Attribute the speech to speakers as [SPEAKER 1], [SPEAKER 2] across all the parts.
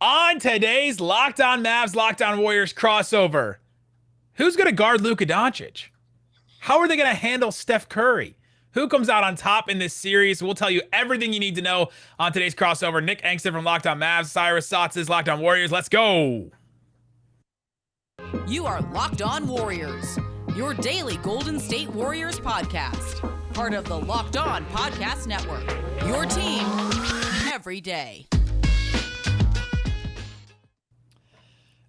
[SPEAKER 1] On today's Locked On Mavs, Locked On Warriors crossover, who's going to guard Luka Doncic? How are they going to handle Steph Curry? Who comes out on top in this series? We'll tell you everything you need to know on today's crossover. Nick Angstadt from Locked On Mavs, Cyrus Saatsaz, Locked On Warriors. Let's go.
[SPEAKER 2] You are Locked On Warriors, your daily Golden State Warriors podcast. Part of the Locked On Podcast Network, your team every day.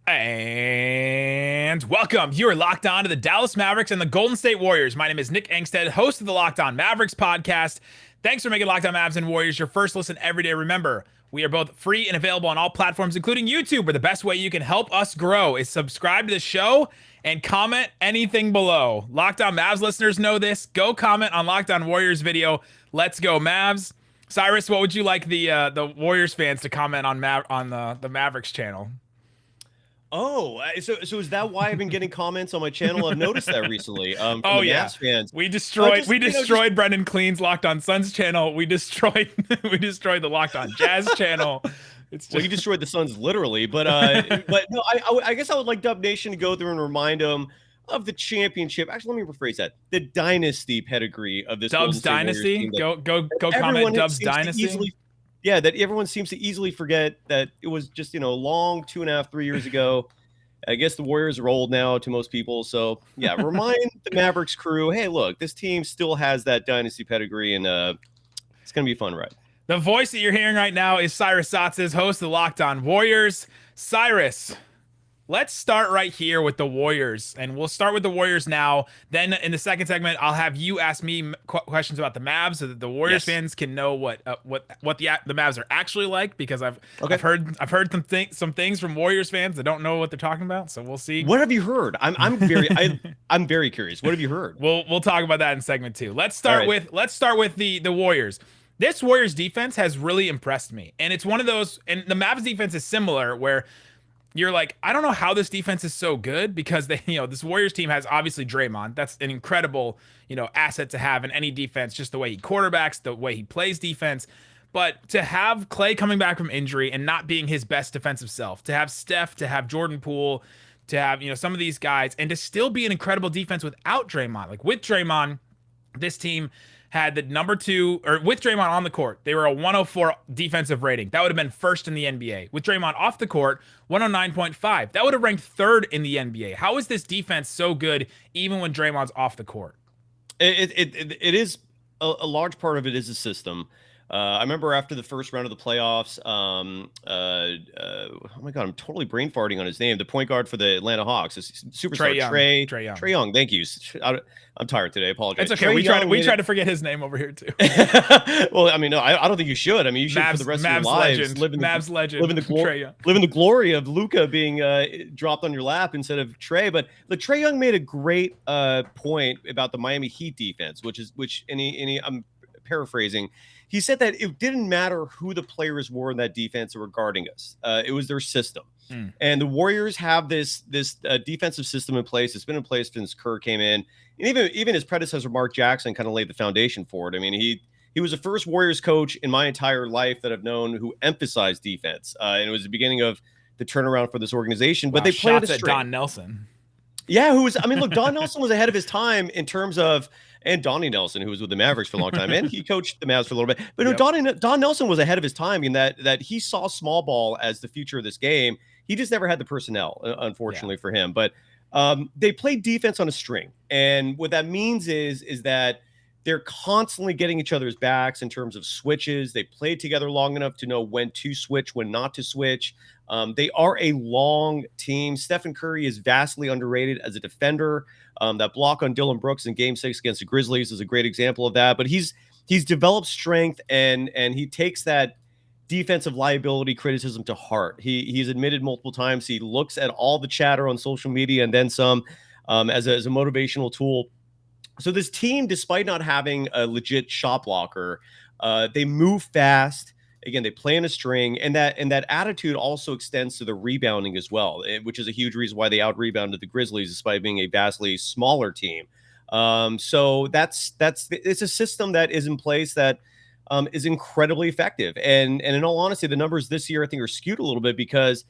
[SPEAKER 1] And welcome. You are locked on to the Dallas Mavericks and the Golden State Warriors. My name is Nick Angstadt, host of the Locked On Mavericks podcast. Thanks for making Locked On Mavs and Warriors your first listen every day. Remember, we are both free and available on all platforms, including YouTube, where the best way you can help us grow is subscribe to the show and comment anything below. Locked On Mavs listeners know this. Go comment on Locked On Warriors video. Let's go, Mavs. Cyrus, what would you like the Warriors fans to comment on the Mavericks channel?
[SPEAKER 3] Oh, so is that why I've been getting comments on my channel? I've noticed that recently. From the Mavs fans.
[SPEAKER 1] We destroyed Brendan Clean's Locked On Suns channel. We destroyed the Locked On Jazz channel.
[SPEAKER 3] Well, you destroyed the Suns literally, but no, I guess I would like Dub Nation to go through and remind them of the championship. Actually, let me rephrase that: the dynasty pedigree of this
[SPEAKER 1] Dubs Dynasty. Go comment Dubs Dynasty.
[SPEAKER 3] That everyone seems to easily forget that it was just, long 2.5, 3 years ago. I guess the Warriors are old now to most people. So, yeah, remind the Mavericks crew, hey, look, this team still has that dynasty pedigree, and it's going to be a fun ride.
[SPEAKER 1] The voice that you're hearing right now is Cyrus Saatsaz, host of the Locked On Warriors. Cyrus, let's start right here with the Warriors, and we'll start with the Warriors now. Then in the second segment, I'll have you ask me questions about the Mavs so that the Warriors fans can know what the Mavs are actually like, because I've heard some things from Warriors fans that don't know what they're talking about. So we'll see.
[SPEAKER 3] What have you heard? I'm very curious. What have you heard?
[SPEAKER 1] We'll talk about that in segment 2. Let's start with the Warriors. This Warriors defense has really impressed me, and it's one of those. And the Mavs defense is similar, where you're like, I don't know how this defense is so good, because this Warriors team has obviously Draymond. That's an incredible, asset to have in any defense, just the way he quarterbacks, the way he plays defense. But to have Clay coming back from injury and not being his best defensive self, to have Steph, to have Jordan Poole, to have, some of these guys, and to still be an incredible defense without Draymond. Like, with Draymond, this team had the number 2, or with Draymond on the court, they were a 104 defensive rating. That would have been first in the NBA. With Draymond off the court, 109.5. That would have ranked third in the NBA. How is this defense so good even when Draymond's off the court?
[SPEAKER 3] It is a large part of it is a system. I remember after the first round of the playoffs, oh my God, I'm totally brain farting on his name. The point guard for the Atlanta Hawks, superstar Trae Young. Thank you. I'm tired today. I apologize.
[SPEAKER 1] It's okay. We try to forget his name over here too.
[SPEAKER 3] Well, I mean, no, I don't think you should. I mean, you should for the rest of your lives live in the glory of Luka being dropped on your lap instead of Trae. But Trae Young made a great point about the Miami Heat defense, I'm paraphrasing. He said that it didn't matter who the players were in that defense that were guarding us. It was their system. And the Warriors have this defensive system in place. It's been in place since Kerr came in. And even his predecessor, Mark Jackson, kind of laid the foundation for it. I mean, he was the first Warriors coach in my entire life that I've known who emphasized defense. And it was the beginning of the turnaround for this organization. But they played a string.
[SPEAKER 1] Don Nelson.
[SPEAKER 3] Yeah, Don Nelson was ahead of his time in terms of, and Donnie Nelson, who was with the Mavericks for a long time, and he coached the Mavs for a little bit. But Don Nelson was ahead of his time in that he saw small ball as the future of this game. He just never had the personnel, unfortunately, for him. But they played defense on a string, and what that means is that they're constantly getting each other's backs in terms of switches. They played together long enough to know when to switch, when not to switch. They are a long team. Stephen Curry is vastly underrated as a defender. That block on Dylan Brooks in Game 6 against the Grizzlies is a great example of that. But he's developed strength, and he takes that defensive liability criticism to heart. He's admitted multiple times he looks at all the chatter on social media and then some as a motivational tool. So this team, despite not having a legit shot blocker, they move fast. Again, they play in a string, and that attitude also extends to the rebounding as well, which is a huge reason why they out-rebounded the Grizzlies despite being a vastly smaller team. So it's a system that is in place that is incredibly effective. And in all honesty, the numbers this year I think are skewed a little bit because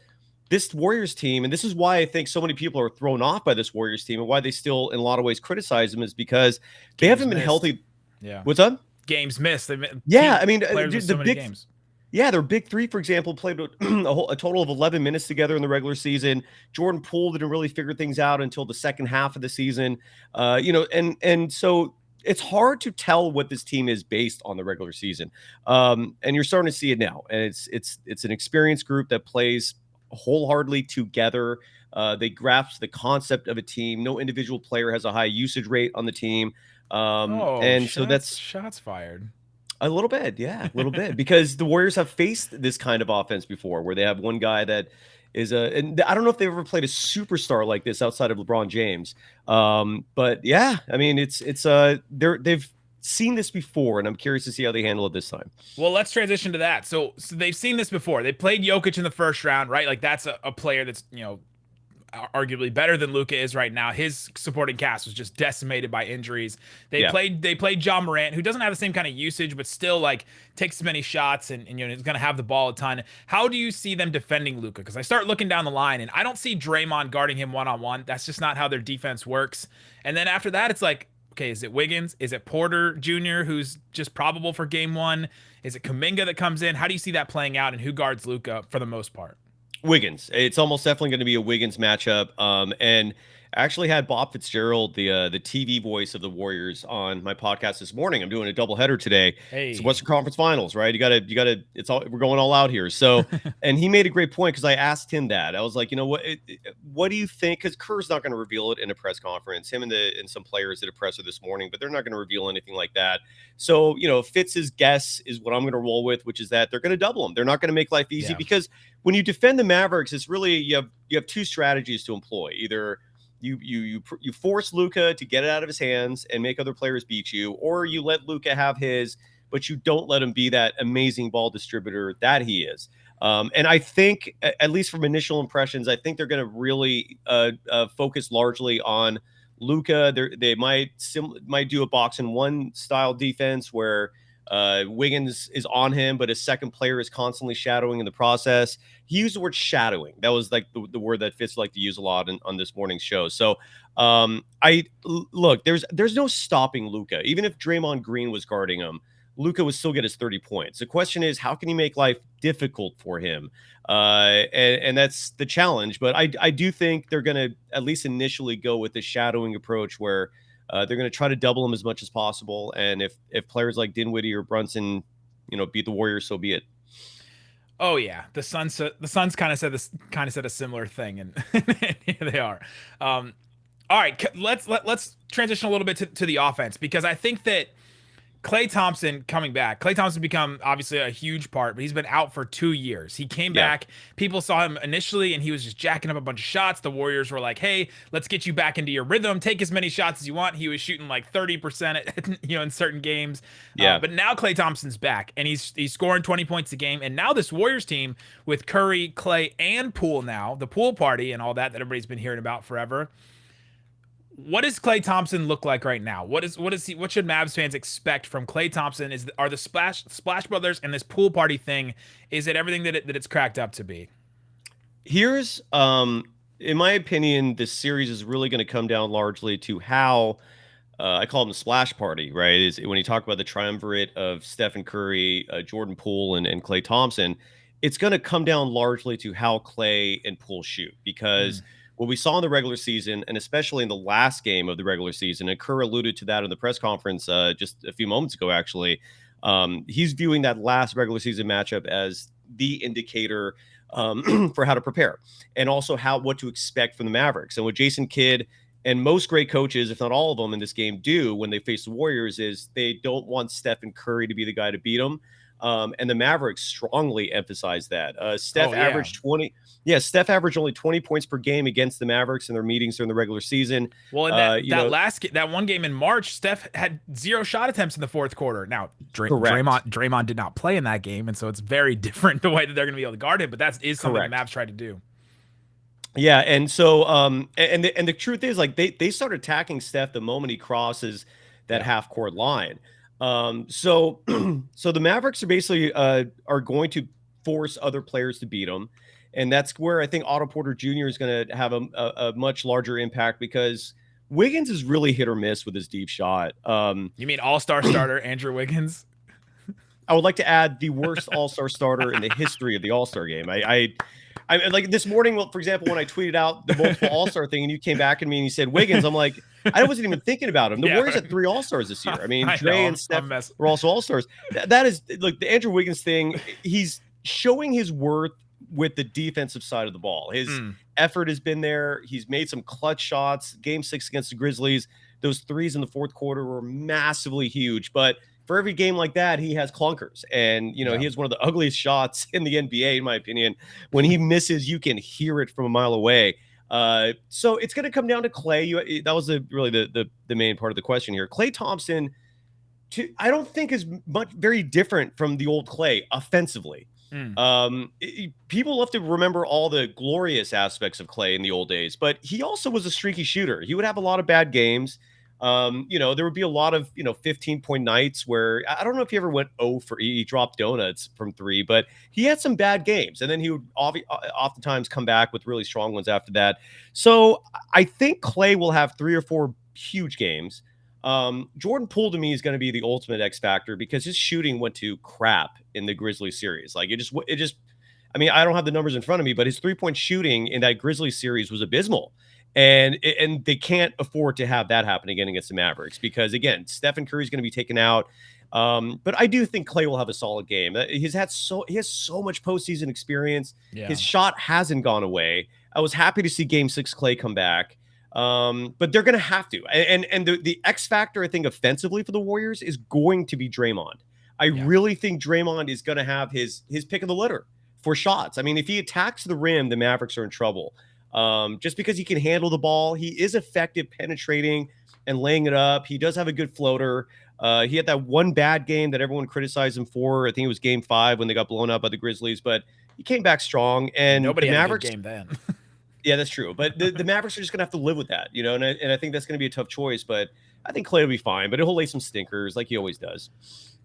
[SPEAKER 3] this Warriors team, and this is why I think so many people are thrown off by this Warriors team and why they still in a lot of ways criticize them, is because they haven't been healthy.
[SPEAKER 1] Yeah.
[SPEAKER 3] What's up?
[SPEAKER 1] Games missed.
[SPEAKER 3] Yeah, I mean,
[SPEAKER 1] the
[SPEAKER 3] big
[SPEAKER 1] games.
[SPEAKER 3] Yeah, their big three, for example, played a total of 11 minutes together in the regular season. Jordan Poole didn't really figure things out until the second half of the season. And so it's hard to tell what this team is based on the regular season. And you're starting to see it now. And it's an experienced group that plays wholeheartedly together. They grasp the concept of a team. No individual player has a high usage rate on the team. So that's
[SPEAKER 1] shots fired.
[SPEAKER 3] A little bit, yeah, a little bit, because the Warriors have faced this kind of offense before, where they have one guy that is and I don't know if they've ever played a superstar like this outside of LeBron James. But yeah, I mean, they've seen this before, and I'm curious to see how they handle it this time.
[SPEAKER 1] Well, let's transition to that. So they've seen this before. They played Jokic in the first round, right? Like that's a player that's, arguably better than Luka is right now. His supporting cast was just decimated by injuries. They played John Morant, who doesn't have the same kind of usage, but still like takes as many shots and is going to have the ball a ton. How do you see them defending Luka? Because I start looking down the line and I don't see Draymond guarding him one-on-one. That's just not how their defense works. And then after that, it's like, okay, is it Wiggins? Is it Porter Jr., who's just probable for game one? Is it Kuminga that comes in? How do you see that playing out, and who guards Luka for the most part?
[SPEAKER 3] Wiggins. It's almost definitely going to be a Wiggins matchup. And I actually had Bob Fitzgerald, the TV voice of the Warriors, on my podcast this morning. I'm doing a doubleheader today.
[SPEAKER 1] Hey.
[SPEAKER 3] It's Western Conference Finals, right? You gotta. We're going all out here. So, and he made a great point because I asked him that. I was like, what do you think? Because Kerr's not going to reveal it in a press conference. Him and some players did a presser this morning, but they're not going to reveal anything like that. So, Fitz's guess is what I'm going to roll with, which is that they're going to double him. They're not going to make life easy because when you defend the Mavericks, it's really you have two strategies to employ. Either you force Luka to get it out of his hands and make other players beat you, or you let Luka have his, but you don't let him be that amazing ball distributor that he is. And I think, at least from initial impressions, I think they're going to really focus largely on Luka. They might do a box and one style defense where Wiggins is on him, but his second player is constantly shadowing in the process. He used the word shadowing. That was like the word that Fitz liked to use a lot on this morning's show. So there's no stopping Luka. Even if Draymond Green was guarding him, Luka would still get his 30 points. The question is, how can you make life difficult for him? And that's the challenge. But I do think they're going to at least initially go with the shadowing approach where they're going to try to double him as much as possible. And if players like Dinwiddie or Brunson, beat the Warriors, so be it.
[SPEAKER 1] Oh yeah, the Suns kind of said a similar thing, and here they are. All right, let's transition a little bit to the offense, because I think that Klay Thompson coming back. Klay Thompson become obviously a huge part, but he's been out for 2 years. He came back. People saw him initially, and he was just jacking up a bunch of shots. The Warriors were like, "Hey, let's get you back into your rhythm. Take as many shots as you want." He was shooting like 30%, in certain games. But now Klay Thompson's back, and he's scoring 20 points a game. And now this Warriors team with Curry, Klay, and Poole, now the Poole party and all that everybody's been hearing about forever. What does Klay Thompson look like right now? What should Mavs fans expect from Klay Thompson? Are the Splash Brothers and this Poole party thing, is it everything that it's cracked up to be?
[SPEAKER 3] Here's in my opinion, this series is really going to come down largely to how I call them the splash party, right? Is when you talk about the triumvirate of Stephen Curry, Jordan Poole, and Klay Thompson, it's going to come down largely to how Klay and Poole shoot, because what we saw in the regular season, and especially in the last game of the regular season, and Kerr alluded to that in the press conference just a few moments ago, actually, he's viewing that last regular season matchup as the indicator for how to prepare, and also what to expect from the Mavericks. And what Jason Kidd and most great coaches, if not all of them in this game, do when they face the Warriors is they don't want Stephen Curry to be the guy to beat them. And the Mavericks strongly emphasize that. Steph averaged only 20 points per game against the Mavericks in their meetings during the regular season.
[SPEAKER 1] Well, in that one game in March, Steph had 0 shot attempts in the fourth quarter. Now, Draymond did not play in that game, and so it's very different the way that they're going to be able to guard him. But that is something the Mavs tried to do.
[SPEAKER 3] Yeah, and so and the truth is, like, they start attacking Steph the moment he crosses that half court line. So so the Mavericks are basically are going to force other players to beat them, and that's where I think Otto Porter Jr. is going to have a much larger impact because Wiggins is really hit or miss with his deep shot.
[SPEAKER 1] You mean all-star starter Andrew Wiggins?
[SPEAKER 3] I would like to add the worst all-star starter in the history of the All-Star game. I like this morning, for example, when I tweeted out the multiple All-Star thing and you came back at me and you said Wiggins, I'm like, I wasn't even thinking about him. The Warriors had 3 All-Stars this year. I mean, Dre and Steph were also All-Stars. That is, look, the Andrew Wiggins thing, he's showing his worth with the defensive side of the ball. His effort has been there. He's made some clutch shots. Game 6 against the Grizzlies, those threes in the fourth quarter were massively huge, but for every game like that, he has clunkers. And, he has one of the ugliest shots in the NBA, in my opinion. When he misses, you can hear it from a mile away. So it's going to come down to Klay. That was really the main part of the question here. Klay Thompson, I don't think is very different from the old Klay offensively. People love to remember all the glorious aspects of Klay in the old days, but he also was a streaky shooter. He would have a lot of bad games. There would be a lot of 15-point nights where I don't know if he ever went 0 for he dropped donuts from 3, but he had some bad games, and then he would oftentimes come back with really strong ones after that. So I think Klay will have 3 or 4 huge games. Jordan Poole to me is going to be the ultimate X factor because his shooting went to crap in the Grizzlies series. Like it just, I mean, I don't have the numbers in front of me, but his 3-point shooting in that Grizzlies series was abysmal. And they can't afford to have that happen again against the Mavericks because, again, Stephen Curry is going to be taken out. But I do think Klay will have a solid game. He has so much postseason experience. Yeah. His shot hasn't gone away. I was happy to see Game 6 Klay come back. But they're going to have to. And the X factor, I think, offensively for the Warriors is going to be Draymond. I really think Draymond is going to have his pick of the litter for shots. I mean, if he attacks the rim, the Mavericks are in trouble. Just because he can handle the ball, he is effective penetrating and laying it up. He does have a good floater. He had that one bad game that everyone criticized him for. I think it was Game 5 when they got blown up by the Grizzlies, but he came back strong. And
[SPEAKER 1] nobody
[SPEAKER 3] the
[SPEAKER 1] had
[SPEAKER 3] Mavericks,
[SPEAKER 1] a good game then.
[SPEAKER 3] Yeah, that's true. But the Mavericks are just going to have to live with that, and I think that's going to be a tough choice. But I think Klay will be fine, but he'll lay some stinkers like he always does.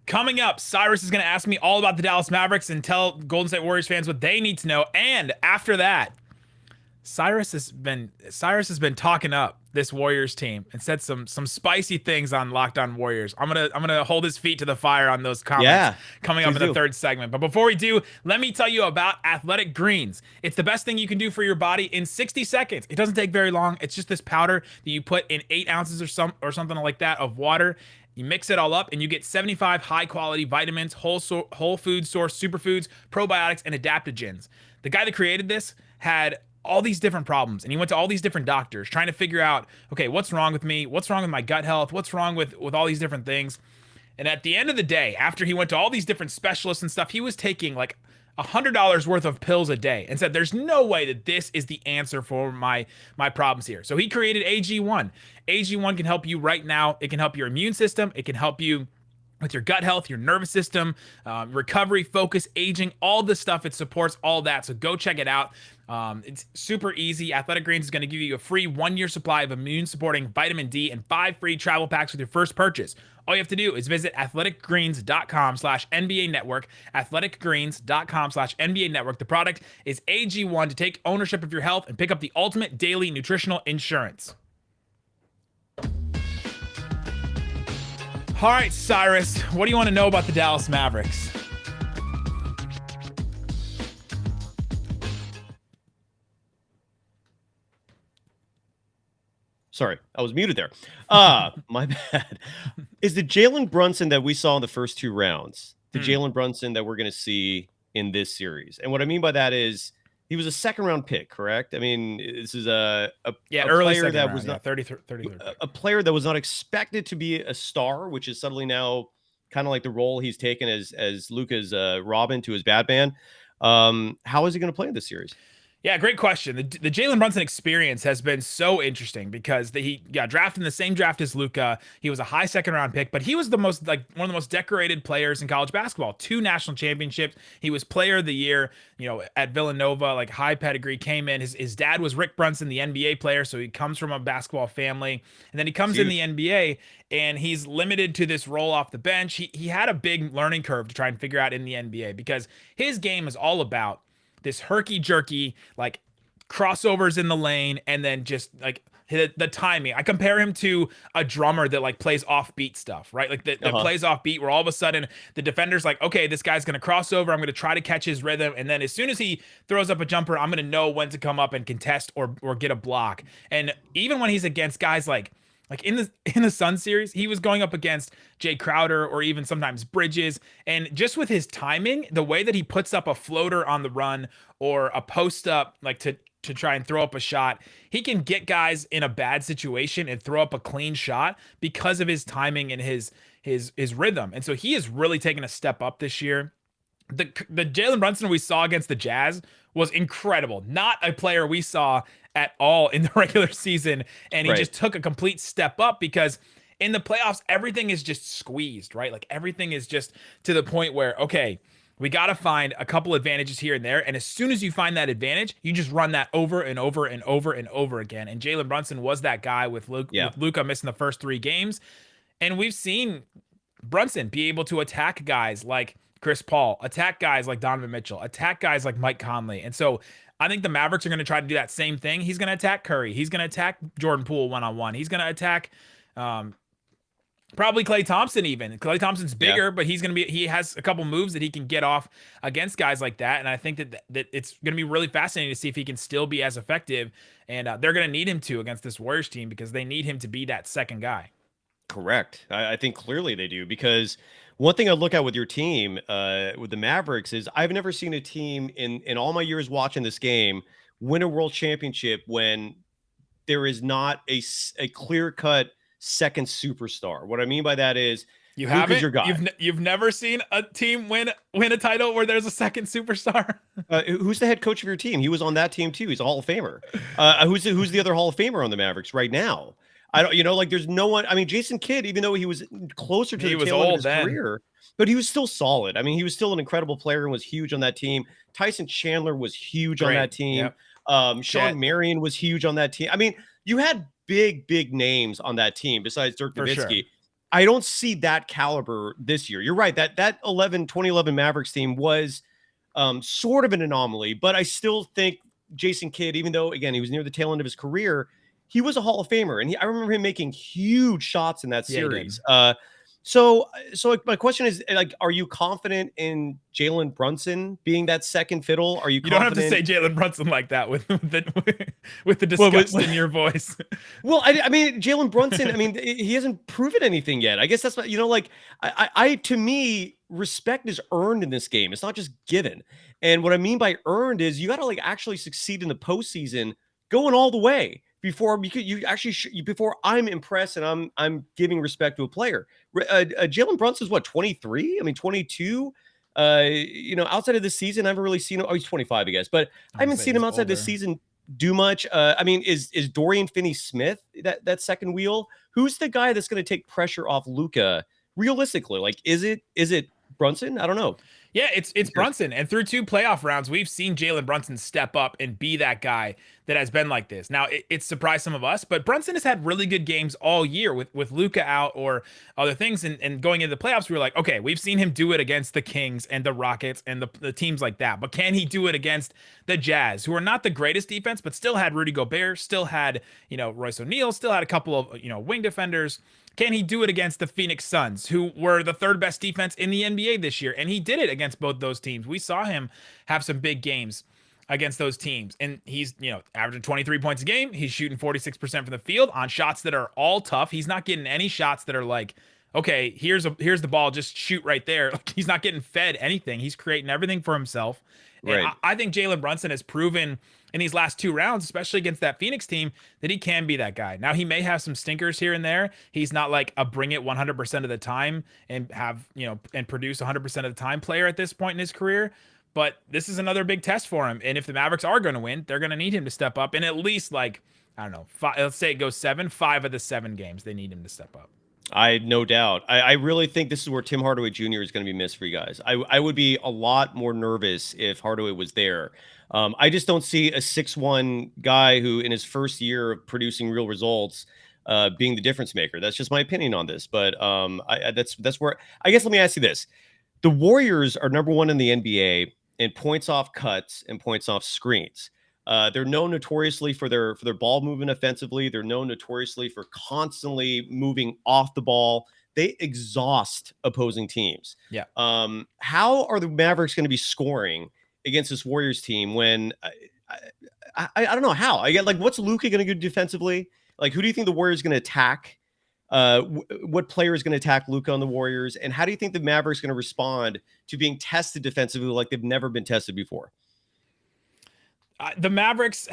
[SPEAKER 1] Coming up, Cyrus is going to ask me all about the Dallas Mavericks and tell Golden State Warriors fans what they need to know. And after that, Cyrus has been talking up this Warriors team and said some spicy things on Locked On Warriors. I'm gonna hold his feet to the fire on those comments coming up in the third segment. But before we do, let me tell you about Athletic Greens. It's the best thing you can do for your body in 60 seconds. It doesn't take very long. It's just this powder that you put in 8 ounces or something like that of water. You mix it all up and you get 75 high-quality vitamins, whole food source superfoods, probiotics, and adaptogens. The guy that created this had all these different problems, and he went to all these different doctors trying to figure out, okay, what's wrong with me? What's wrong with my gut health? What's wrong with all these different things? And at the end of the day, after he went to all these different specialists and stuff, he was taking like $100 worth of pills a day and said, there's no way that this is the answer for my problems here. So he created AG1. AG1 can help you right now. It can help your immune system. It can help you with your gut health, your nervous system, recovery, focus, aging, all the stuff. It supports all that. So go check it out. It's super easy. Athletic Greens is going to give you a free 1-year supply of immune-supporting vitamin D and 5 free travel packs with your first purchase. All you have to do is visit athleticgreens.com/NBA Network, athleticgreens.com/NBA Network. The product is AG1 to take ownership of your health and pick up the ultimate daily nutritional insurance. All right, Cyrus, what do you want to know about the Dallas Mavericks?
[SPEAKER 3] Sorry, I was muted there. My bad. Is the Jalen Brunson that we saw in the first 2 rounds the Jalen Brunson that we're going to see in this series? And what I mean by that is he was a 2nd-round pick, correct? I mean, this is a
[SPEAKER 1] early
[SPEAKER 3] player that was
[SPEAKER 1] not 30
[SPEAKER 3] a player that was not expected to be a star, which is suddenly now kind of like the role he's taken as Luka's Robin to his Batman. How is he going to play in this series?
[SPEAKER 1] Yeah, great question. The Jalen Brunson experience has been so interesting because he got drafted in the same draft as Luka. He was a high second round pick, but he was the most like one of the most decorated players in college basketball. 2 national championships. He was player of the year, at Villanova, like high pedigree, came in. His dad was Rick Brunson, the NBA player, so he comes from a basketball family. And then he comes in the NBA and he's limited to this role off the bench. He had a big learning curve to try and figure out in the NBA because his game is all about this herky jerky, like crossovers in the lane, and then just like the timing. I compare him to a drummer that like plays offbeat stuff, right? Like that plays offbeat where all of a sudden the defender's like, okay, this guy's going to cross over. I'm going to try to catch his rhythm. And then as soon as he throws up a jumper, I'm going to know when to come up and contest or get a block. And even when he's against guys like in the Sun series, he was going up against Jay Crowder or even sometimes Bridges. And just with his timing, the way that he puts up a floater on the run or a post up, like to try and throw up a shot, he can get guys in a bad situation and throw up a clean shot because of his timing and his rhythm. And so he has really taken a step up this year. The Jalen Brunson we saw against the Jazz was incredible. Not a player we saw at all in the regular season. And he just took a complete step up because in the playoffs, everything is just squeezed, right? Like everything is just to the point where, okay, we got to find a couple advantages here and there. And as soon as you find that advantage, you just run that over and over and over and over again. And Jalen Brunson was that guy with Luka missing the first 3 games. And we've seen Brunson be able to attack guys like Chris Paul, attack guys like Donovan Mitchell, attack guys like Mike Conley. And so I think the Mavericks are going to try to do that same thing. He's going to attack Curry. He's going to attack Jordan Poole one-on-one. He's going to attack probably Klay Thompson even. Klay Thompson's bigger, but he has a couple moves that he can get off against guys like that. And I think that it's going to be really fascinating to see if he can still be as effective. And they're going to need him to against this Warriors team because they need him to be that second guy.
[SPEAKER 3] Correct. I think clearly they do, because one thing I look at with your team, with the Mavericks, is I've never seen a team in all my years watching this game win a world championship when there is not a clear-cut second superstar. What I mean by that is
[SPEAKER 1] you haven't. Your guy. You've never seen a team win a title where there's a second superstar.
[SPEAKER 3] Who's the head coach of your team? He was on that team too. He's a Hall of Famer. Who's the other Hall of Famer on the Mavericks right now? I don't, there's no one. I mean, Jason Kidd, even though he was closer to the tail end of his career, but he was still solid. I mean, he was still an incredible player and was huge on that team. Tyson Chandler was huge on that team. Yep. Sean Marion was huge on that team. I mean, you had big names on that team besides Dirk Nowitzki. Sure. I don't see that caliber this year. You're right. That 2011 Mavericks team was sort of an anomaly, but I still think Jason Kidd, even though, again, he was near the tail end of his career, he was a Hall of Famer, and I remember him making huge shots in that series. So my question is, like, are you confident in Jalen Brunson being that second fiddle? Are you?
[SPEAKER 1] You don't have to say Jalen Brunson like that with the disgust in your voice.
[SPEAKER 3] Well, I mean, Jalen Brunson. I mean, he hasn't proven anything yet. I guess that's what, like. I to me, respect is earned in this game. It's not just given. And what I mean by earned is you got to like actually succeed in the postseason, going all the way. Before I'm impressed and I'm giving respect to a player. Jalen Brunson is what, 23? I mean, 22. Outside of this season, I haven't really seen him. Oh, he's 25, I guess, but I haven't seen him outside this season do much. I mean, is Dorian Finney-Smith that second wheel? Who's the guy that's going to take pressure off Luka? Realistically, like, is it Brunson? I don't know.
[SPEAKER 1] Yeah, it's Brunson. And through 2 playoff rounds, we've seen Jalen Brunson step up and be that guy that has been like this. Now, it's surprised some of us, but Brunson has had really good games all year with Luka out or other things. And going into the playoffs, we were like, okay, we've seen him do it against the Kings and the Rockets and the teams like that. But can he do it against the Jazz, who are not the greatest defense, but still had Rudy Gobert, still had, Royce O'Neal, still had a couple of, wing defenders. Can he do it against the Phoenix Suns, who were the 3rd best defense in the NBA this year? And he did it against both those teams. We saw him have some big games against those teams. And he's, averaging 23 points a game. He's shooting 46% from the field on shots that are all tough. He's not getting any shots that are like, okay, here's the ball, just shoot right there. Like, he's not getting fed anything. He's creating everything for himself. Right. And I think Jalen Brunson has proven in these last 2 rounds, especially against that Phoenix team, that he can be that guy. Now, he may have some stinkers here and there. He's not like a bring it 100% of the time and have, and produce 100% of the time player at this point in his career. But this is another big test for him. And if the Mavericks are going to win, they're going to need him to step up. And at least, like, I don't know, let's say it goes 7, 5 of the 7 games, they need him to step up.
[SPEAKER 3] No doubt. I really think this is where Tim Hardaway Jr. is going to be missed for you guys. I would be a lot more nervous if Hardaway was there. I just don't see a 6'1" guy who, in his first year of producing real results, being the difference maker. That's just my opinion on this. But that's where, I guess, let me ask you this. The Warriors are number 1 in the NBA in points off cuts and points off screens. They're known notoriously for their ball movement offensively. They're known notoriously for constantly moving off the ball. They exhaust opposing teams.
[SPEAKER 1] Yeah.
[SPEAKER 3] How are the Mavericks going to be scoring against this Warriors team when I don't know how? I get, like, what's Luka going to do defensively? Like, who do you think the Warriors are going to attack? What player is going to attack Luka on the Warriors? And how do you think the Mavericks are going to respond to being tested defensively like they've never been tested before?
[SPEAKER 1] The Mavericks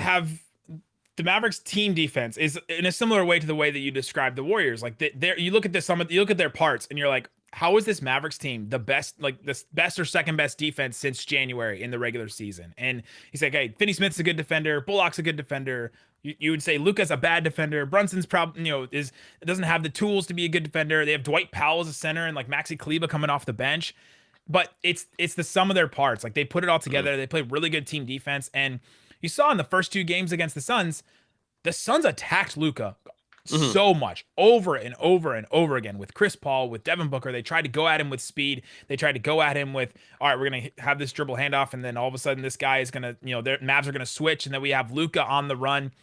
[SPEAKER 1] team defense is in a similar way to the way that you described the Warriors. Like, you look at you look at their parts, and you're like, how is this Mavericks team the best, like the best or second best defense since January in the regular season? And he's like, hey, Finney Smith's a good defender, Bullock's a good defender. You would say Luka's a bad defender. Brunson's probably, doesn't have the tools to be a good defender. They have Dwight Powell as a center and like Maxi Kleber coming off the bench. But it's the sum of their parts. Like, they put it all together. They play really good team defense. And you saw in the first 2 games against the Suns attacked Luka so much over and over and over again with Chris Paul, with Devin Booker. They tried to go at him with speed. They tried to go at him with, all right, we're going to have this dribble handoff. And then all of a sudden this guy is going to, their Mavs are going to switch. And then we have Luka on the run.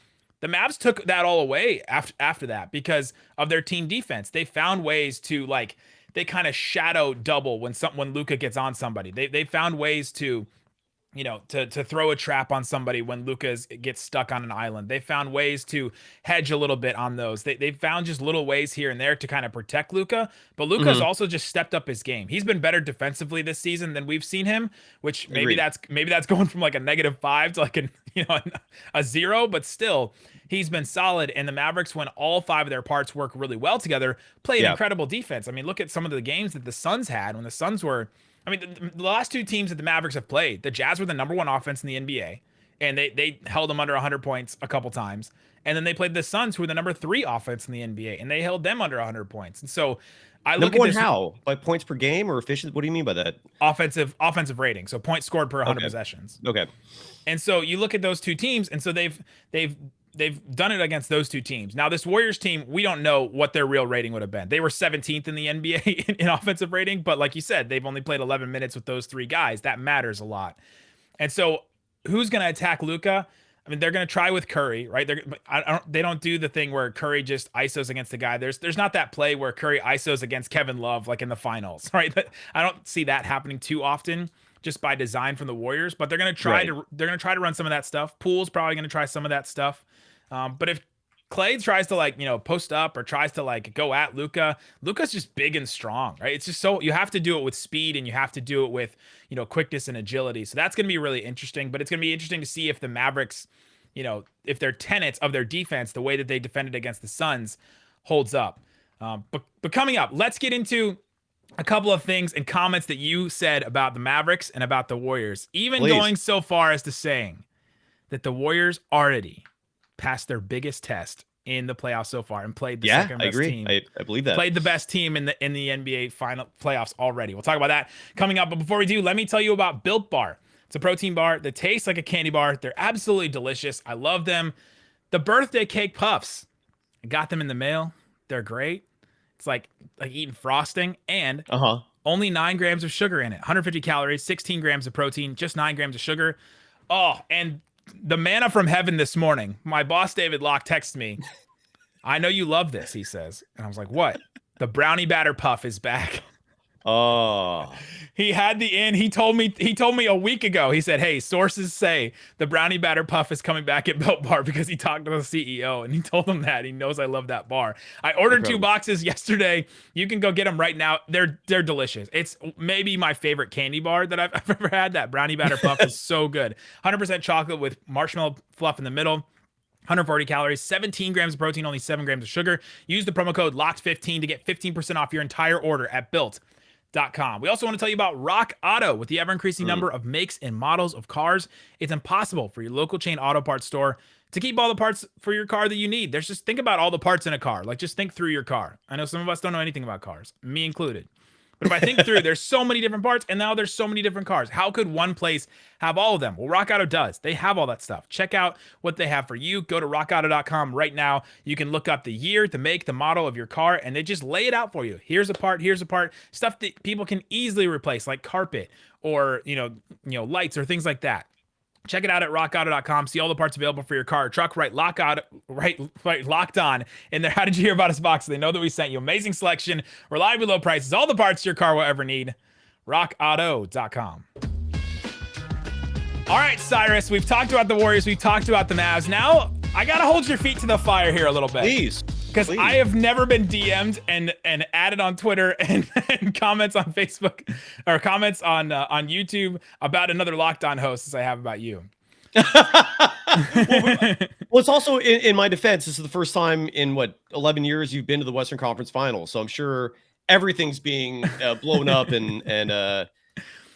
[SPEAKER 1] The Mavs took that all away after that because of their team defense. They found ways to, like, they kind of shadow double when Luka gets on somebody. They found ways to, to throw a trap on somebody when Luka gets stuck on an island. They found ways to hedge a little bit on those. They found just little ways here and there to kind of protect Luka. But Luka's also just stepped up his game. He's been better defensively this season than we've seen him, which maybe that's going from like a -5 to like a 0, but still he's been solid. And the Mavericks, when all 5 of their parts work really well together, played incredible defense. I mean, look at some of the games that the Suns had when the Suns were, the last 2 teams that the Mavericks have played, the Jazz were the number 1 offense in the NBA, and they held them under 100 points a couple times. And then they played the Suns, who were the number 3 offense in the NBA, and they held them under 100 points. And so I look at this.
[SPEAKER 3] How? By points per game or efficient? What do you mean by that?
[SPEAKER 1] Offensive rating, so points scored per 100 possessions.
[SPEAKER 3] Okay.
[SPEAKER 1] And so you look at those 2 teams, and so they've done it against those 2 teams. Now, this Warriors team, we don't know what their real rating would have been. They were 17th in the NBA in offensive rating, but like you said, they've only played 11 minutes with those 3 guys. That matters a lot. And so who's going to attack Luka? They're going to try with Curry, right? They don't do the thing where Curry just ISOs against the guy. There's not that play where Curry ISOs against Kevin Love like in the finals, right? I don't see that happening too often, just by design from the Warriors. But they're going to try to run some of that stuff. Poole's probably going to try some of that stuff. But if Clay tries to post up or tries to go at Luka, Luka's just big and strong, right? It's just so, you have to do it with speed and you have to do it with, quickness and agility. So that's going to be really interesting, but it's going to be interesting to see if the Mavericks, if their tenets of their defense, the way that they defended against the Suns, holds up. But coming up, let's get into a couple of things and comments that you said about the Mavericks and about the Warriors, even going so far as to saying that the Warriors already passed their biggest test in the playoffs so far and played the second best team.
[SPEAKER 3] I believe that.
[SPEAKER 1] Played the best team in the NBA final playoffs already. We'll talk about that coming up. But before we do, let me tell you about Built Bar. It's a protein bar that tastes like a candy bar. They're absolutely delicious. I love them. The birthday cake puffs, I got them in the mail. They're great. It's like eating frosting, and only 9 grams of sugar in it. 150 calories, 16 grams of protein, just 9 grams of sugar. Oh, and the manna from heaven this morning. My boss, David Locke, texted me. I know you love this, he says. And I was like, what? The brownie batter puff is back.
[SPEAKER 3] Oh,
[SPEAKER 1] he had the in. He told me a week ago. He said, hey, sources say the brownie batter puff is coming back at Built Bar because he talked to the CEO and he told him that. He knows I love that bar. I ordered 2 boxes yesterday. You can go get them right now. They're delicious. It's maybe my favorite candy bar that I've ever had. That brownie batter puff is so good. 100% chocolate with marshmallow fluff in the middle. 140 calories, 17 grams of protein, only 7 grams of sugar. Use the promo code LOCKED15 to get 15% off your entire order at built.com. We also want to tell you about Rock Auto. With the ever-increasing number of makes and models of cars, it's impossible for your local chain auto parts store to keep all the parts for your car that you need. Think about all the parts in a car. Like, just think through your car. I know some of us don't know anything about cars, me included. But if I think through, there's so many different parts, and now there's so many different cars. How could one place have all of them? Well, Rock Auto does. They have all that stuff. Check out what they have for you. Go to rockauto.com right now. You can look up the year, the make, the model of your car, and they just lay it out for you. Here's a part, stuff that people can easily replace, like carpet or, lights or things like that. Check it out at rockauto.com. See all the parts available for your car or truck. Right, locked on in there. How did you hear about us box? So they know that we sent you. Amazing selection, reliably low prices, all the parts your car will ever need. rockauto.com. All right, Cyrus, we've talked about the Warriors. We've talked about the Mavs. Now, I got to hold your feet to the fire here a little bit.
[SPEAKER 3] Please.
[SPEAKER 1] Because I have never been DM'd and added on Twitter and comments on Facebook or comments on YouTube about another Locked On host as I have about you.
[SPEAKER 3] Well, it's also in my defense. This is the first time in 11 years you've been to the Western Conference Finals, so I'm sure everything's being blown up and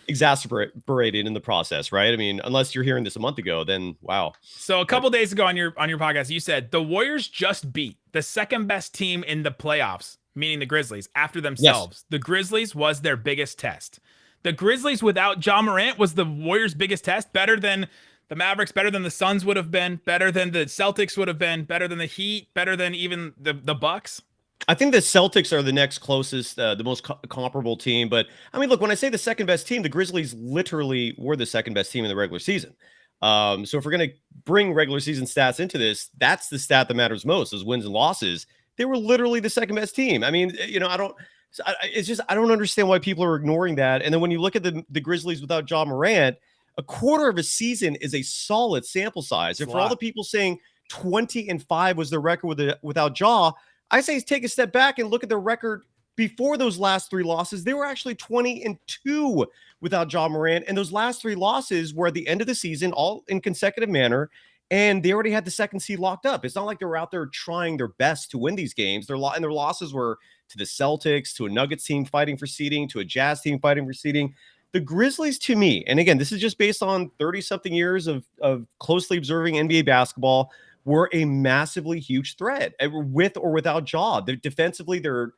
[SPEAKER 3] exacerbated in the process, right? I mean, unless you're hearing this a month ago, then wow.
[SPEAKER 1] So a couple days ago on your podcast, you said the Warriors just beat the second best team in the playoffs, meaning the Grizzlies, after themselves. Yes. The Grizzlies was their biggest test. The Grizzlies without Ja Morant was the Warriors' biggest test, better than the Mavericks, better than the Suns would have been, better than the Celtics would have been, better than the Heat, better than even the Bucks.
[SPEAKER 3] I think the Celtics are the next closest, the most comparable team. But I mean, look, when I say the second best team, the Grizzlies literally were the second best team in the regular season. So if we're going to bring regular season stats into this, that's the stat that matters most, is wins and losses. They were literally the second best team. I mean, I don't understand why people are ignoring that. And then when you look at the Grizzlies without Ja Morant, a quarter of a season is a solid sample size. And for all the people saying 20-5 was their record without Ja, I say take a step back and look at the record before those last three losses. They were actually 20-2 without Ja Morant. And those last three losses were at the end of the season, all in consecutive manner. And they already had the second seed locked up. It's not like they were out there trying their best to win these games. Their losses were to the Celtics, to a Nuggets team fighting for seeding, to a Jazz team fighting for seeding. The Grizzlies, to me, and again, this is just based on 30-something years of closely observing NBA basketball, were a massively huge threat with or without Ja. Defensively, the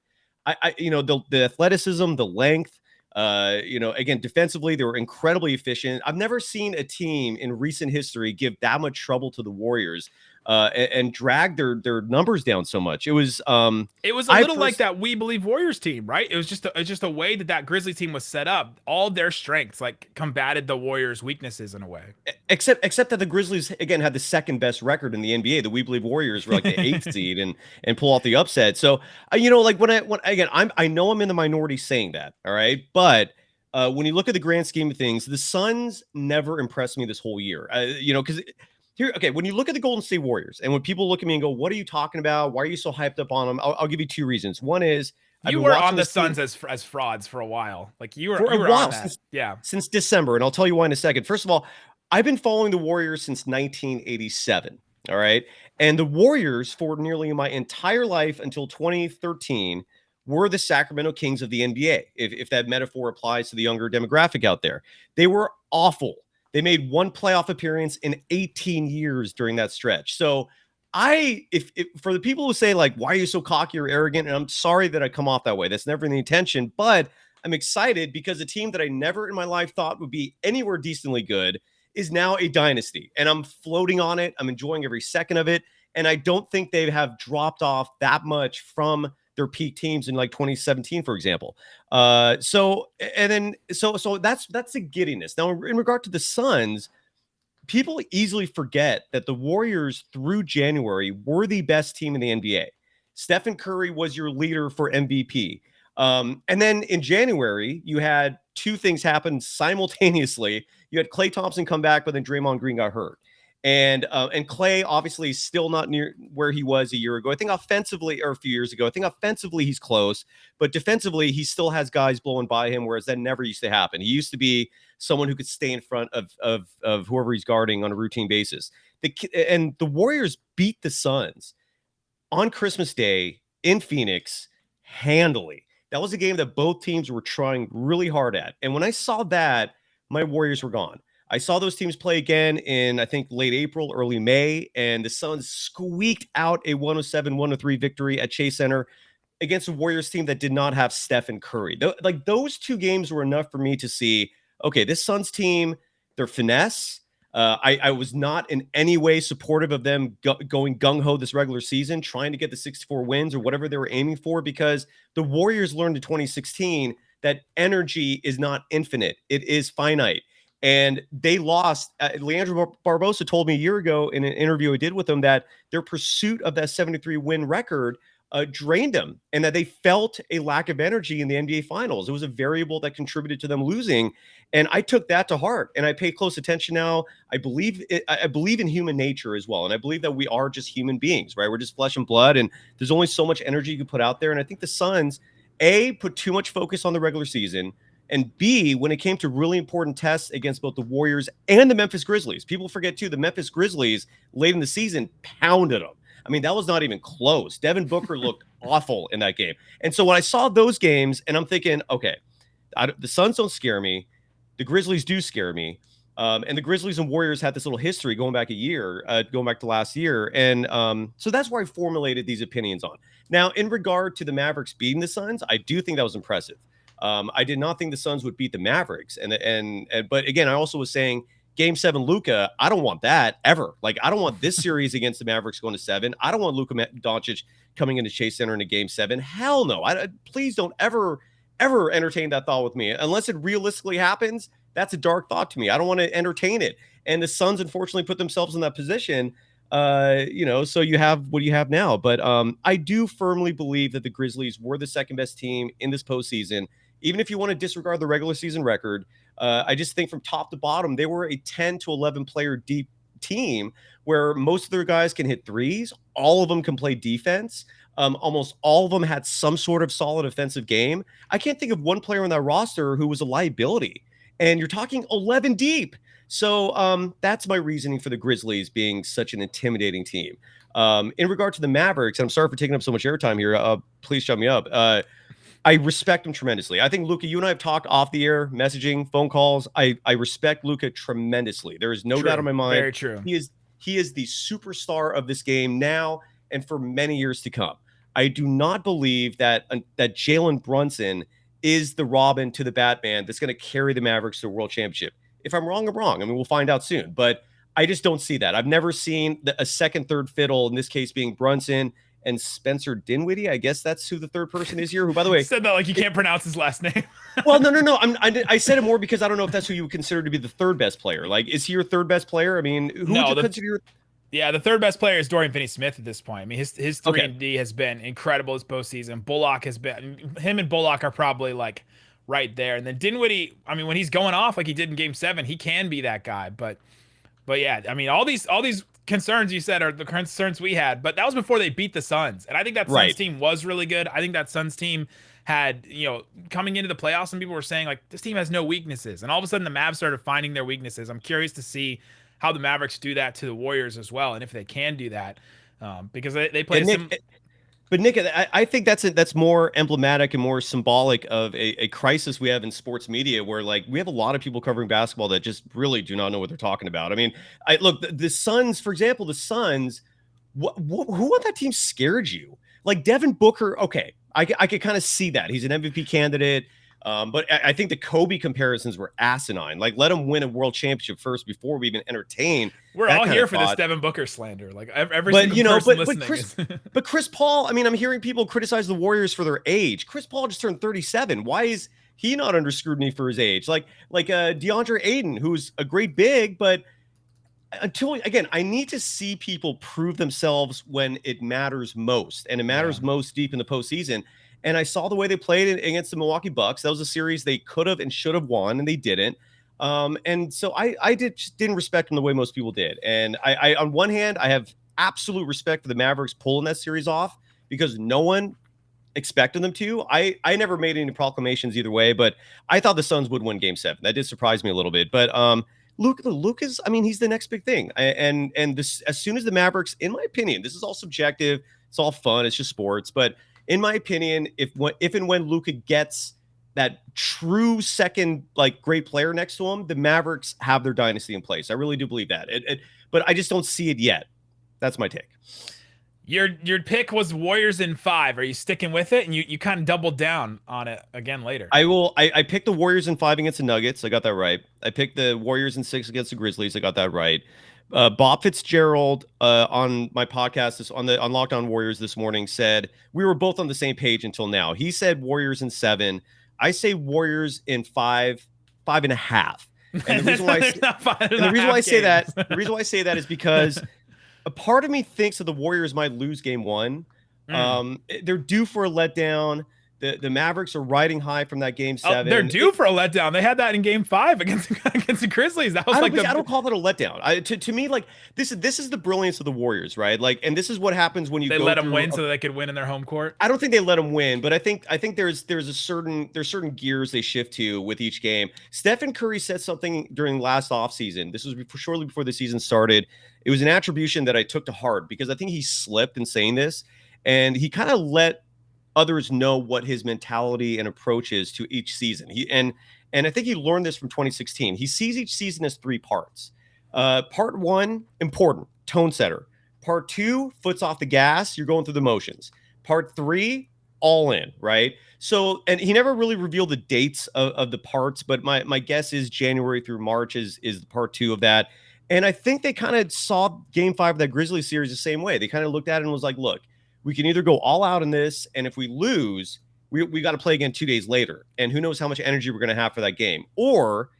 [SPEAKER 3] athleticism, the length, again, defensively, they were incredibly efficient. I've never seen a team in recent history give that much trouble to the Warriors and drag their numbers down so much. It was a little like that We Believe Warriors team, right? It was just a way that Grizzlies team was set up. All their strengths combated the Warriors' weaknesses in a way. Except that the Grizzlies again had the second best record in the NBA. The We Believe Warriors were like the 8th seed and pull off the upset. So I know I'm in the minority saying that, all right, but when you look at the grand scheme of things, the Suns never impressed me this whole year. Because when you look at the Golden State Warriors, and when people look at me and go, "What are you talking about? Why are you so hyped up on them?" I'll give you two reasons. One is
[SPEAKER 1] you were on the Suns as frauds for a while. Like you were on that.
[SPEAKER 3] Since December, and I'll tell you why in a second. First of all, I've been following the Warriors since 1987. All right, and the Warriors for nearly my entire life until 2013 were the Sacramento Kings of the NBA. If that metaphor applies to the younger demographic out there, they were awful. They made one playoff appearance in 18 years during that stretch. So if for the people who say why are you so cocky or arrogant? And I'm sorry that I come off that way. That's never the intention, but I'm excited because a team that I never in my life thought would be anywhere decently good is now a dynasty, and I'm floating on it. I'm enjoying every second of it. And I don't think they have dropped off that much from their peak teams in 2017, for example. So that's the giddiness. Now, in regard to the Suns, people easily forget that the Warriors through January were the best team in the NBA. Stephen Curry was your leader for MVP. And then in January, you had two things happen simultaneously. You had Klay Thompson come back, but then Draymond Green got hurt. And Klay obviously is still not near where he was a year ago. I think offensively, or a few years ago, he's close, but defensively he still has guys blowing by him, whereas that never used to happen. He used to be someone who could stay in front of whoever he's guarding on a routine basis. And the Warriors beat the Suns on Christmas Day in Phoenix handily. That was a game that both teams were trying really hard at. And when I saw that, my Warriors were gone. I saw those teams play again in, I think, late April, early May, and the Suns squeaked out a 107-103 victory at Chase Center against a Warriors team that did not have Steph and Curry. Like those two games were enough for me to see, okay, this Suns team, their finesse. I was not in any way supportive of them going gung-ho this regular season, trying to get the 64 wins or whatever they were aiming for, because the Warriors learned in 2016 that energy is not infinite. It is finite. And they lost. Leandro Barbosa told me a year ago in an interview I did with him that their pursuit of that 73 win record drained them, and that they felt a lack of energy in the NBA Finals. It was a variable that contributed to them losing, and I took that to heart, and I pay close attention now. I believe in human nature as well, and I believe that we are just human beings, right? We're just flesh and blood, and there's only so much energy you can put out there. And I think the Suns, A, put too much focus on the regular season, and B, when it came to really important tests against both the Warriors and the Memphis Grizzlies. People forget, too, the Memphis Grizzlies late in the season pounded them. I mean, that was not even close. Devin Booker looked awful in that game. And so when I saw those games, and I'm thinking, okay, the Suns don't scare me. The Grizzlies do scare me. And the Grizzlies and Warriors had this little history going back a year, going back to last year. And so that's where I formulated these opinions on. Now, in regard to the Mavericks beating the Suns, I do think that was impressive. I did not think the Suns would beat the Mavericks. But again, I also was saying Game 7 Luka, I don't want that ever. Like, I don't want this series against the Mavericks going to 7. I don't want Luka Doncic coming into Chase Center in a Game 7. Hell no. Please don't ever entertain that thought with me. Unless it realistically happens, that's a dark thought to me. I don't want to entertain it. And the Suns unfortunately put themselves in that position. So you have what you have now. But I do firmly believe that the Grizzlies were the second best team in this postseason. Even if you want to disregard the regular season record, I just think from top to bottom, they were a 10 to 11 player deep team where most of their guys can hit threes. All of them can play defense. Almost all of them had some sort of solid offensive game. I can't think of one player on that roster who was a liability. And you're talking 11 deep. So that's my reasoning for the Grizzlies being such an intimidating team. In regard to the Mavericks, and I'm sorry for taking up so much airtime here. Please shut me up. I respect him tremendously. I think, Luka, you and I have talked off the air, messaging, phone calls. I respect Luka tremendously. There is no doubt in my mind.
[SPEAKER 1] Very true.
[SPEAKER 3] He is the superstar of this game now and for many years to come. I do not believe that Jalen Brunson is the Robin to the Batman that's going to carry the Mavericks to a world championship. If I'm wrong, I'm wrong. I mean, we'll find out soon. But I just don't see that. I've never seen a second, third fiddle, in this case being Brunson and Spencer Dinwiddie. I guess that's who the third person is here, who, by the way,
[SPEAKER 1] you said that like you can't pronounce his last name.
[SPEAKER 3] Well, no. I said it more because I don't know if that's who you would consider to be the third best player. Like, is he your third best player? I mean, who would you consider your...
[SPEAKER 1] Yeah, the third best player is Dorian Finney-Smith at this point. I mean, his 3-and-D has been incredible this postseason. Bullock has been... Him and Bullock are probably, like, right there. And then Dinwiddie, I mean, when he's going off like he did in Game 7, he can be that guy. But yeah, I mean, all these concerns you said are the concerns we had, but that was before they beat the Suns. And I think that Suns team was really good. I think that Suns team had, coming into the playoffs, some people were saying, like, this team has no weaknesses. And all of a sudden the Mavs started finding their weaknesses. I'm curious to see how the Mavericks do that to the Warriors as well, and if they can do that, because they play
[SPEAKER 3] But Nick, I think that's more emblematic and more symbolic of a crisis we have in sports media, where, like, we have a lot of people covering basketball that just really do not know what they're talking about. I mean, look, the Suns, for example, who on that team scared you? Like, Devin Booker, okay, I could kind of see that. He's an MVP candidate. But I think the Kobe comparisons were asinine. Like, let him win a world championship first before we even entertain.
[SPEAKER 1] We're all here for this Devin Booker slander. Like, every single person listening.
[SPEAKER 3] But Chris Paul, I mean, I'm hearing people criticize the Warriors for their age. Chris Paul just turned 37. Why is he not under scrutiny for his age? Like DeAndre Ayton, who's a great big, but I need to see people prove themselves when it matters most, and it matters most deep in the postseason. And I saw the way they played against the Milwaukee Bucks. That was a series they could have and should have won, and they didn't. And so I just didn't respect them the way most people did. And I on one hand, I have absolute respect for the Mavericks pulling that series off because no one expected them to. I never made any proclamations either way, but I thought the Suns would win Game 7. That did surprise me a little bit. But Luka's, I mean, he's the next big thing. And this, as soon as the Mavericks, in my opinion, this is all subjective. It's all fun. It's just sports. But in my opinion, if and when Luka gets that true second great player next to him, the Mavericks have their dynasty in place. I really do believe that. But I just don't see it yet. That's my take.
[SPEAKER 1] Your pick was Warriors in 5. Are you sticking with it? And you kind of doubled down on it again later.
[SPEAKER 3] I picked the Warriors in 5 against the Nuggets. I got that right. I picked the Warriors in 6 against the Grizzlies. I got that right. Bob Fitzgerald on my podcast on Locked On Warriors this morning said we were both on the same page until now. He said Warriors in 7. I say Warriors in 5.5. And the reason why I say that is because a part of me thinks that the Warriors might lose game 1. They're due for a letdown. The Mavericks are riding high from that game 7.
[SPEAKER 1] They're due for a letdown. They had that in game 5 against the Grizzlies. That was
[SPEAKER 3] I don't call that a letdown. To me, this is the brilliance of the Warriors, right? And this is what happens when
[SPEAKER 1] they let them win so that they could win in their home court.
[SPEAKER 3] I don't think they let them win, but I think there's certain gears they shift to with each game. Stephen Curry said something during last offseason. This was shortly before the season started. It was an attribution that I took to heart because I think he slipped in saying this, and he kind of let others know what his mentality and approach is to each season. And I think he learned this from 2016. He sees each season as 3 parts. Part 1, important, tone setter. Part 2, foot's off the gas. You're going through the motions. Part 3, all in, right? So, and he never really revealed the dates of the parts, but my guess is January through March is the part 2 of that. And I think they kind of saw game 5 of that Grizzlies series the same way. They kind of looked at it and was like, look, we can either go all out in this, and if we lose, we got to play again 2 days later. And who knows how much energy we're going to have for that game. Or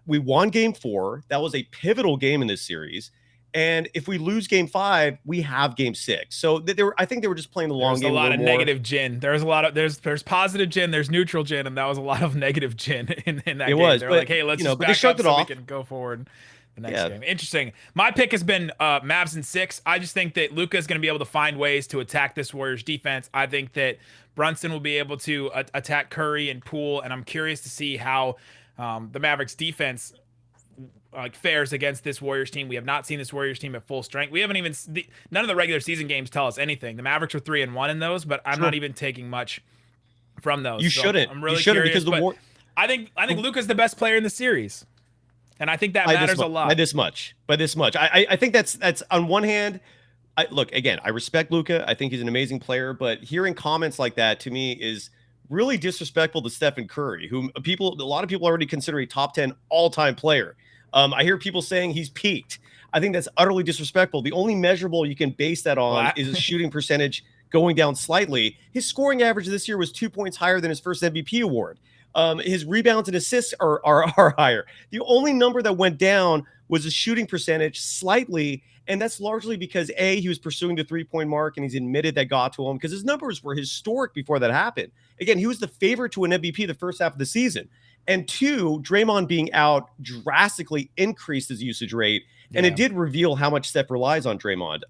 [SPEAKER 3] we won game 4. That was a pivotal game in this series. And if we lose game 5, we have game 6. So I think they were just playing the long game.
[SPEAKER 1] There's a lot of negative gin. There's a lot of there's positive gin, there's neutral gin, and that was a lot of negative gin in that game. They're like, hey, let's just back up so we can go forward. Next game. Interesting. My pick has been Mavs in 6. I just think that Luka is going to be able to find ways to attack this Warriors defense. I think that Brunson will be able to attack Curry and Poole, and I'm curious to see how the Mavericks defense fares against this Warriors team. We have not seen this Warriors team at full strength. We haven't even none of the regular season games tell us anything. The Mavericks are 3-1 in those, but I'm not even taking much from those.
[SPEAKER 3] You shouldn't.
[SPEAKER 1] I'm really
[SPEAKER 3] curious
[SPEAKER 1] because I think Luka's the best player in the series. And I think that matters a lot.
[SPEAKER 3] By this much. I think that's on one hand. Look, again, I respect Luka. I think he's an amazing player, but hearing comments like that to me is really disrespectful to Stephen Curry, whom a lot of people already consider a top 10 all-time player. I hear people saying he's peaked. I think that's utterly disrespectful. The only measurable you can base that on is his shooting percentage going down slightly. His scoring average this year was 2 points higher than his first MVP award. His rebounds and assists are higher. The only number that went down was his shooting percentage slightly, and that's largely because he was pursuing the 3-point mark, and he's admitted that got to him because his numbers were historic before that happened. Again, he was the favorite to an MVP the first half of the season. And 2, Draymond being out drastically increased his usage rate, and it did reveal how much Steph relies on Draymond,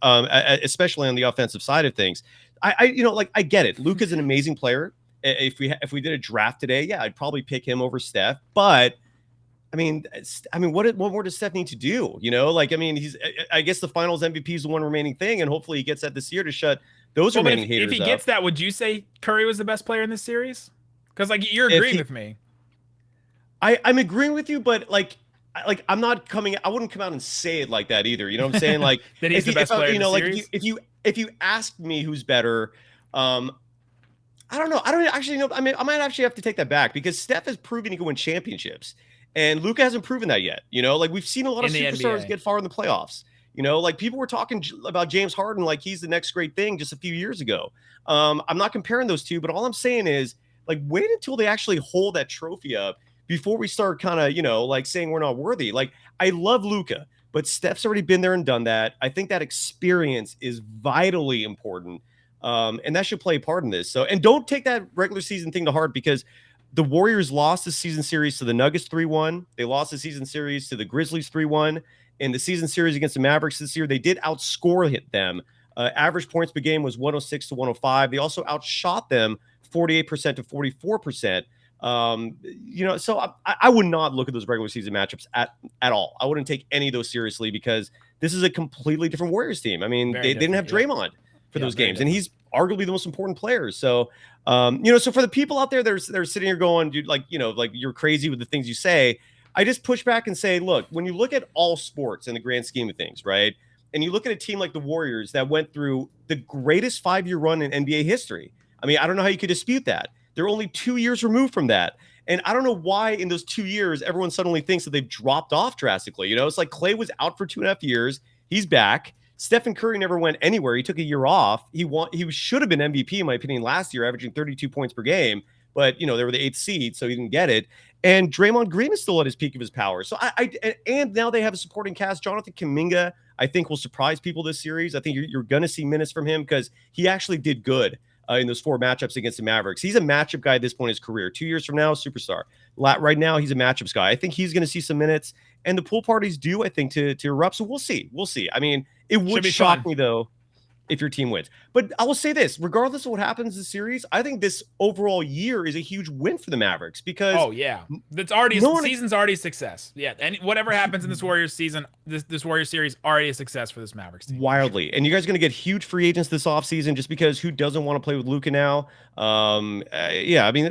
[SPEAKER 3] especially on the offensive side of things. I get it. Luka's an amazing player. If we did a draft today, I'd probably pick him over Steph. But I mean, what more does Steph need to do? I guess the Finals MVP is the one remaining thing, and hopefully he gets that this year to shut those remaining haters up.
[SPEAKER 1] If he gets that, would you say Curry was the best player in this series? Because you're agreeing with me.
[SPEAKER 3] I'm agreeing with you, but I'm not coming. I wouldn't come out and say it like that either. You know what I'm saying? Like
[SPEAKER 1] that he's the best player in the series.
[SPEAKER 3] If you asked me who's better, I don't know. I don't actually know. I mean, I might actually have to take that back because Steph has proven he can win championships, and Luka hasn't proven that yet. We've seen a lot of superstars get far in the playoffs. People were talking about James Harden like he's the next great thing just a few years ago. I'm not comparing those two, but all I'm saying is wait until they actually hold that trophy up before we start kind of, saying we're not worthy. I love Luka, but Steph's already been there and done that. I think that experience is vitally important. And that should play a part in this. So, and don't take that regular season thing to heart because the Warriors lost the season series to the Nuggets 3-1. They lost the season series to the Grizzlies 3-1. In the season series against the Mavericks this year, they did outscore them. Average points per game was 106 to 105. They also outshot them 48% to 44%. So I would not look at those regular season matchups at all. I wouldn't take any of those seriously because this is a completely different Warriors team. I mean, they didn't have Draymond for those games. And he's arguably the most important players. So, so for the people out there that are sitting here going, dude, like you're crazy with the things you say. I just push back and say, look, when you look at all sports in the grand scheme of things, right? And you look at a team like the Warriors that went through the greatest 5-year run in NBA history. I mean, I don't know how you could dispute that. They're only 2 years removed from that. And I don't know why in those 2 years, everyone suddenly thinks that they've dropped off drastically. It's like Klay was out for 2.5 years. He's back. Stephen Curry never went anywhere. He took a year off. He should have been MVP, in my opinion, last year, averaging 32 points per game. But, they were the 8th seed, so he didn't get it. And Draymond Green is still at his peak of his power. So and now they have a supporting cast. Jonathan Kuminga, I think, will surprise people this series. I think you're going to see minutes from him because he actually did good in those 4 matchups against the Mavericks. He's a matchup guy at this point in his career. 2 years from now, superstar. Right now, he's a matchups guy. I think he's going to see some minutes. And the pool parties due, I think, to erupt. So we'll see. We'll see. I mean, it would shock me, though, if your team wins. But I will say this, regardless of what happens in the series, I think this overall year is a huge win for the Mavericks because
[SPEAKER 1] season's already a success. Yeah, and whatever happens in this Warriors season, this Warriors series already a success for this Mavericks team.
[SPEAKER 3] Wildly. And you guys are going to get huge free agents this offseason just because who doesn't want to play with Luka now? I mean,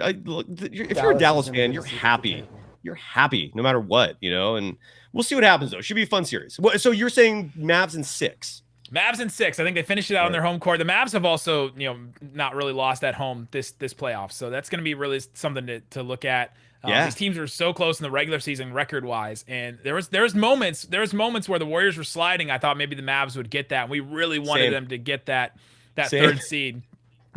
[SPEAKER 3] if you're a Dallas fan, you're happy. You're happy no matter what, and we'll see what happens though. Should be a fun series. So you're saying Mavs in 6?
[SPEAKER 1] Mavs in 6. I think they finished it out on their home court. The Mavs have also, not really lost at home this playoff. So that's going to be really something to look at. These teams were so close in the regular season record-wise, and there was moments where the Warriors were sliding. I thought maybe the Mavs would get that. We really wanted them to get that third seed.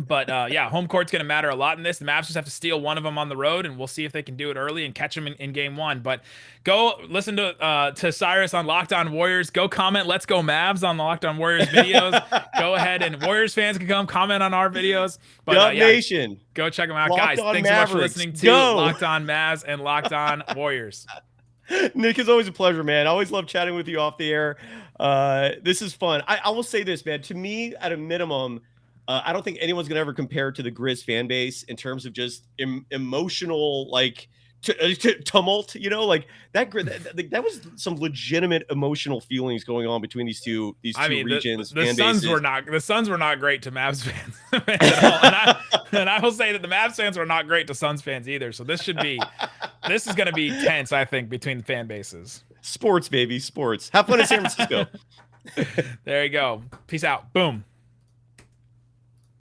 [SPEAKER 1] But home court's going to matter a lot in this. The Mavs just have to steal one of them on the road, and we'll see if they can do it early and catch them in game 1. But go listen to Cyrus on Locked On Warriors. Go comment, "Let's go Mavs" on the Locked On Warriors videos. Go ahead, and Warriors fans can come comment on our videos. But
[SPEAKER 3] Nation,
[SPEAKER 1] go check them out,
[SPEAKER 3] Locked
[SPEAKER 1] guys. Thanks so much for listening to Locked On Mavs and Locked On Warriors.
[SPEAKER 3] Nick, it's always a pleasure, man. I always love chatting with you off the air. This is fun. I will say this, man. To me, at a minimum, I don't think anyone's going to ever compare to the Grizz fan base in terms of just emotional, tumult, like that was some legitimate emotional feelings going on between these two regions.
[SPEAKER 1] The Suns were not great to Mavs fans at all. And I will say that the Mavs fans were not great to Suns fans either. So this is going to be tense, I think, between the fan bases.
[SPEAKER 3] Sports, baby, sports. Have fun in San Francisco.
[SPEAKER 1] There you go. Peace out. Boom.